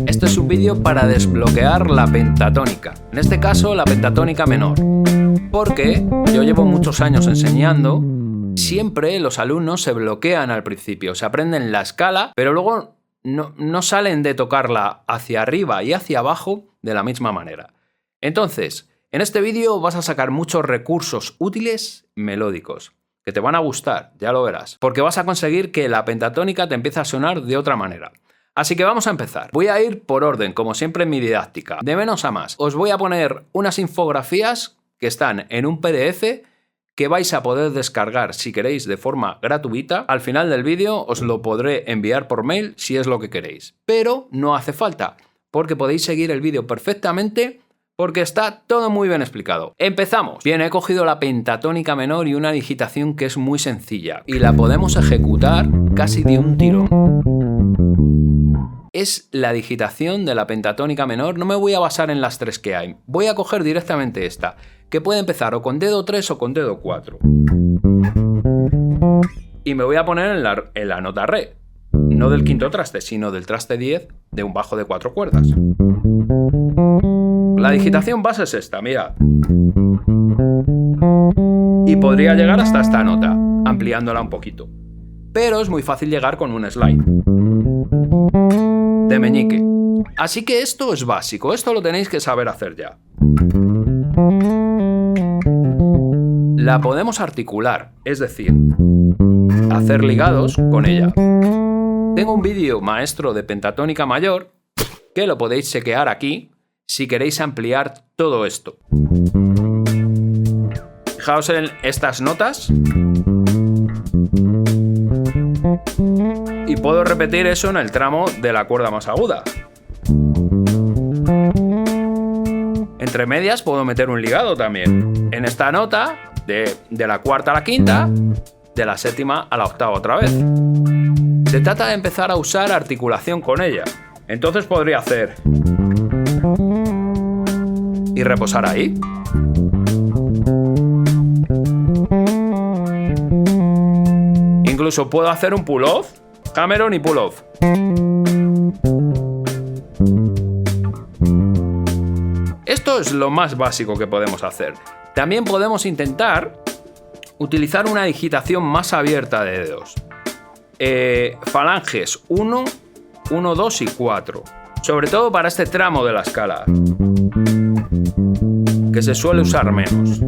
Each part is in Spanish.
Este es un vídeo para desbloquear la pentatónica, en este caso la pentatónica menor, porque yo llevo muchos años enseñando, siempre los alumnos se bloquean al principio, se aprenden la escala, pero luego no salen de tocarla hacia arriba y hacia abajo de la misma manera. Entonces, en este vídeo vas a sacar muchos recursos útiles melódicos, que te van a gustar, ya lo verás, porque vas a conseguir que la pentatónica te empiece a sonar de otra manera. Así que vamos a empezar. Voy a ir por orden, como siempre en mi didáctica, de menos a más. Os voy a poner unas infografías que están en un PDF que vais a poder descargar si queréis de forma gratuita. Al final del vídeo os lo podré enviar por mail si es lo que queréis. Pero no hace falta, porque podéis seguir el vídeo perfectamente porque está todo muy bien explicado. ¡Empezamos! Bien, he cogido la pentatónica menor y una digitación que es muy sencilla y la podemos ejecutar casi de un tirón. Es la digitación de la pentatónica menor. No me voy a basar en las tres que hay. Voy a coger directamente esta, que puede empezar o con dedo 3 o con dedo 4. Y me voy a poner en la nota re. No del quinto traste, sino del traste 10 de un bajo de 4 cuerdas. La digitación base es esta, mira. Y podría llegar hasta esta nota, ampliándola un poquito. Pero es muy fácil llegar con un slide de meñique. Así que esto es básico, esto lo tenéis que saber hacer ya. La podemos articular, es decir, hacer ligados con ella. Tengo un vídeo maestro de pentatónica mayor que lo podéis chequear aquí si queréis ampliar todo esto. Fijaos en estas notas. Y puedo repetir eso en el tramo de la cuerda más aguda. Entre medias puedo meter un ligado también. En esta nota, de la cuarta a la quinta, de la séptima a la octava otra vez. Se trata de empezar a usar articulación con ella. Entonces podría hacer y reposar ahí. Incluso puedo hacer un pull-off, Cameron y pull-off. Esto es lo más básico que podemos hacer. También podemos intentar utilizar una digitación más abierta de dedos. Falanges 1, 1, 2 y 4. Sobre todo para este tramo de la escala, que se suele usar menos.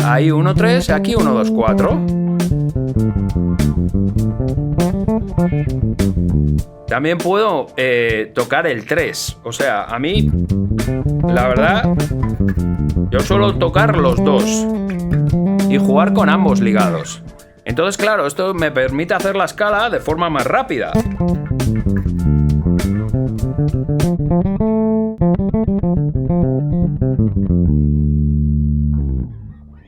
Ahí 1, 3, aquí 1, 2, 4. También puedo tocar el 3. O sea, a mí, la verdad, yo suelo tocar los dos y jugar con ambos ligados. Entonces, claro, esto me permite hacer la escala de forma más rápida.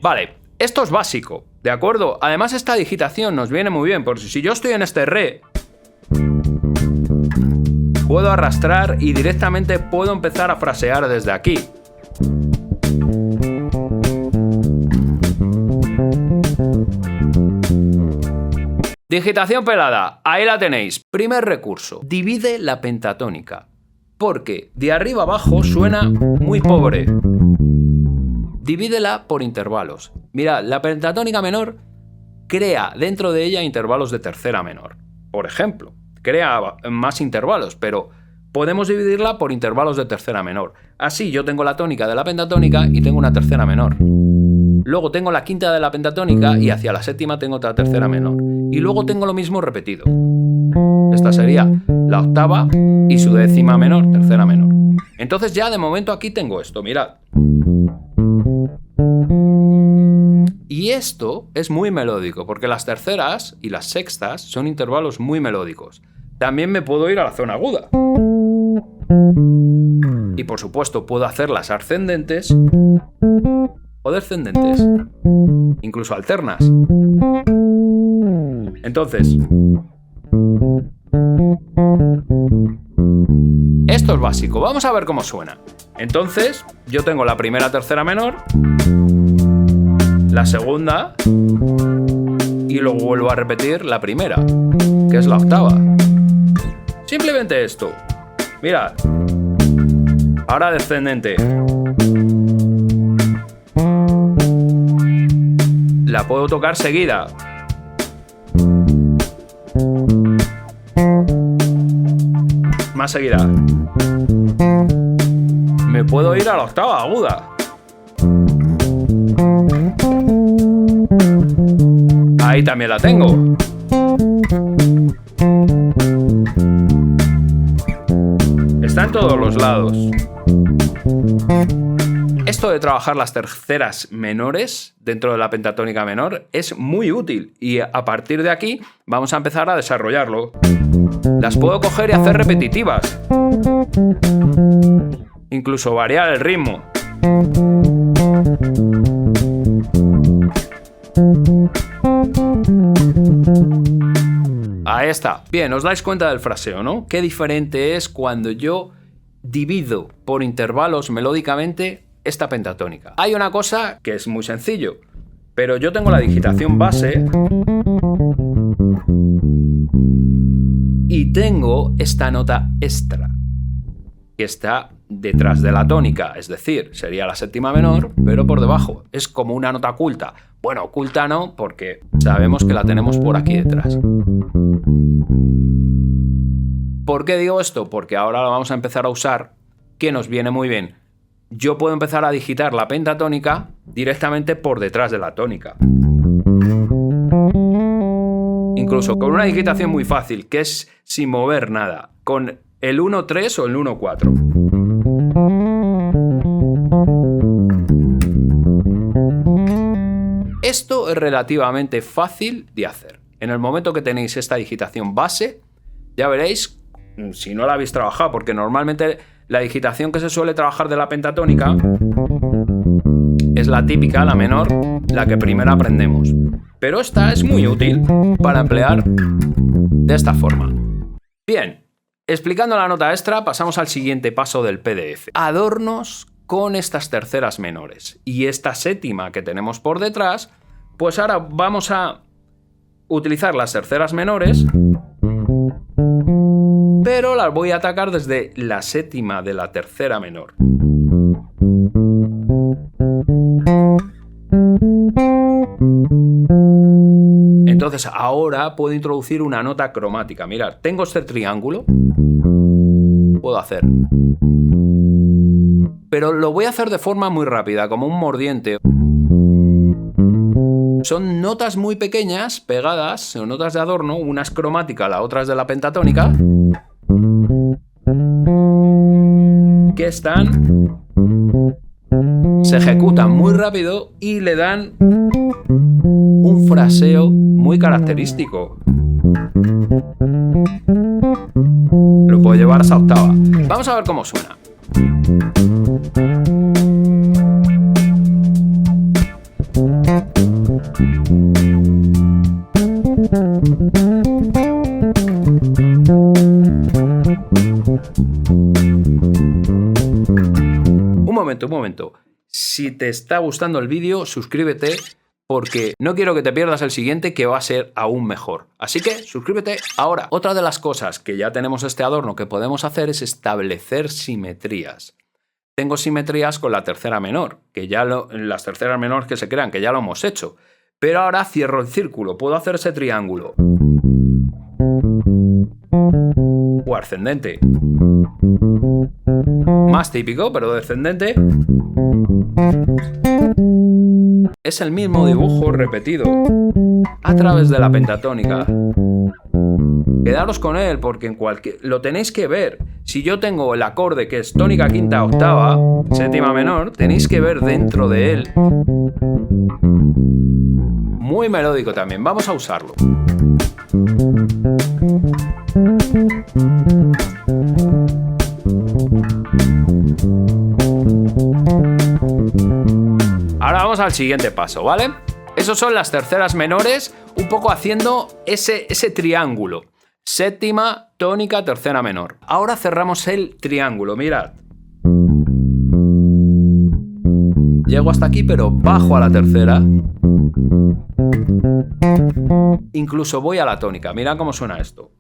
Vale, esto es básico, ¿de acuerdo? Además, esta digitación nos viene muy bien, porque si yo estoy en este re, puedo arrastrar y directamente puedo empezar a frasear desde aquí. Digitación pelada, ahí la tenéis. Primer recurso, divide la pentatónica, porque de arriba abajo suena muy pobre. Divídela por intervalos. Mira, la pentatónica menor crea dentro de ella intervalos de tercera menor. Por ejemplo, crea más intervalos, pero podemos dividirla por intervalos de tercera menor. Así yo tengo la tónica de la pentatónica y tengo una tercera menor. Luego tengo la quinta de la pentatónica y hacia la séptima tengo otra tercera menor. Y luego tengo lo mismo repetido. Esta sería la octava y su décima menor, tercera menor. Entonces ya de momento aquí tengo esto, mirad. Y esto es muy melódico, porque las terceras y las sextas son intervalos muy melódicos. También me puedo ir a la zona aguda. Y por supuesto puedo hacer las ascendentes o descendentes, incluso alternas. Entonces, esto es básico. Vamos a ver cómo suena. Entonces, yo tengo la primera tercera menor, la segunda y luego vuelvo a repetir la primera, que es la octava. Simplemente esto. Mirad. Ahora descendente. La puedo tocar seguida. Más seguida. Me puedo ir a la octava aguda. Ahí también la tengo. Está en todos los lados. Esto de trabajar las terceras menores dentro de la pentatónica menor es muy útil y a partir de aquí vamos a empezar a desarrollarlo. Las puedo coger y hacer repetitivas. Incluso variar el ritmo. Ahí está. Bien, os dais cuenta del fraseo, ¿no? Qué diferente es cuando yo divido por intervalos melódicamente esta pentatónica. Hay una cosa que es muy sencillo, pero yo tengo la digitación base y tengo esta nota extra que está detrás de la tónica, es decir, sería la séptima menor, pero por debajo. Es como una nota oculta. Bueno, oculta no, porque sabemos que la tenemos por aquí detrás. ¿Por qué digo esto? Porque ahora lo vamos a empezar a usar, que nos viene muy bien. Yo puedo empezar a digitar la pentatónica directamente por detrás de la tónica. Incluso con una digitación muy fácil, que es sin mover nada, con el 1-3 o el 1-4. Esto es relativamente fácil de hacer. En el momento que tenéis esta digitación base, ya veréis, si no la habéis trabajado, porque normalmente la digitación que se suele trabajar de la pentatónica es la típica, la menor, la que primero aprendemos. Pero esta es muy útil para emplear de esta forma. Bien, explicando la nota extra, pasamos al siguiente paso del PDF. Adornos con estas terceras menores. Y esta séptima que tenemos por detrás, pues ahora vamos a utilizar las terceras menores, pero las voy a atacar desde la séptima de la tercera menor. Entonces ahora puedo introducir una nota cromática. Mirad, tengo este triángulo. Puedo hacer. Pero lo voy a hacer de forma muy rápida, como un mordiente. Son notas muy pequeñas, pegadas, son notas de adorno, una es cromática, la otra es de la pentatónica, que se ejecutan muy rápido y le dan un fraseo muy característico. Lo puedo llevar a esa octava. Vamos a ver cómo suena. Un momento. Si te está gustando el vídeo, suscríbete porque no quiero que te pierdas el siguiente, que va a ser aún mejor. Así que suscríbete ahora. Otra de las cosas que ya tenemos este adorno que podemos hacer es establecer simetrías. Tengo simetrías con la tercera menor, que ya las terceras menores que se crean, que ya lo hemos hecho. Pero ahora cierro el círculo, puedo hacer ese triángulo. O ascendente. Más típico, pero descendente. Es el mismo dibujo repetido a través de la pentatónica. Quedaros con él porque lo tenéis que ver. Si yo tengo el acorde que es tónica quinta octava, séptima menor, tenéis que ver dentro de él. Muy melódico también, vamos a usarlo. Ahora vamos al siguiente paso, ¿vale? Esos son las terceras menores, un poco haciendo ese triángulo. Séptima, tónica, tercera menor. Ahora cerramos el triángulo, mirad. Llego hasta aquí, pero bajo a la tercera. Incluso voy a la tónica. Mirad cómo suena esto.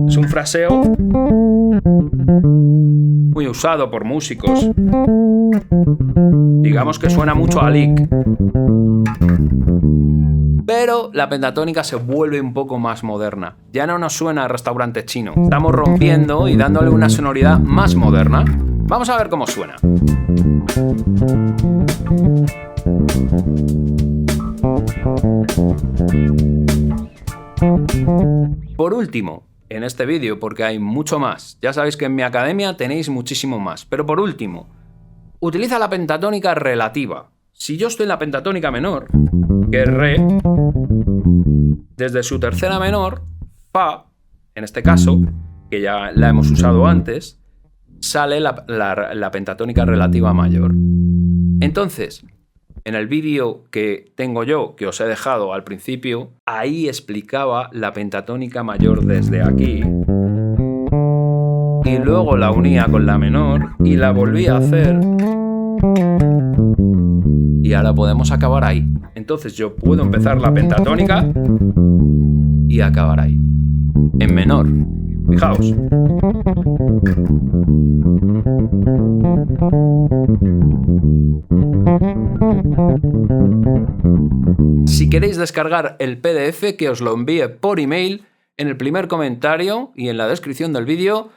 Es un fraseo muy usado por músicos. Digamos que suena mucho a lick. Pero la pentatónica se vuelve un poco más moderna. Ya no nos suena a restaurante chino. Estamos rompiendo y dándole una sonoridad más moderna. Vamos a ver cómo suena. Por último, en este vídeo, porque hay mucho más, ya sabéis que en mi academia tenéis muchísimo más, pero por último, utiliza la pentatónica relativa. Si yo estoy en la pentatónica menor, que es Re, desde su tercera menor, Fa, en este caso, que ya la hemos usado antes, sale la pentatónica relativa mayor. Entonces, en el vídeo que tengo yo, que os he dejado al principio, ahí explicaba la pentatónica mayor desde aquí. Y luego la unía con la menor y la volví a hacer. Y ahora podemos acabar ahí. Entonces yo puedo empezar la pentatónica y acabar ahí. En menor. Fijaos. Si queréis descargar el PDF, que os lo envíe por email, en el primer comentario y en la descripción del vídeo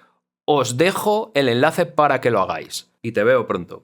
os dejo el enlace para que lo hagáis. Y te veo pronto.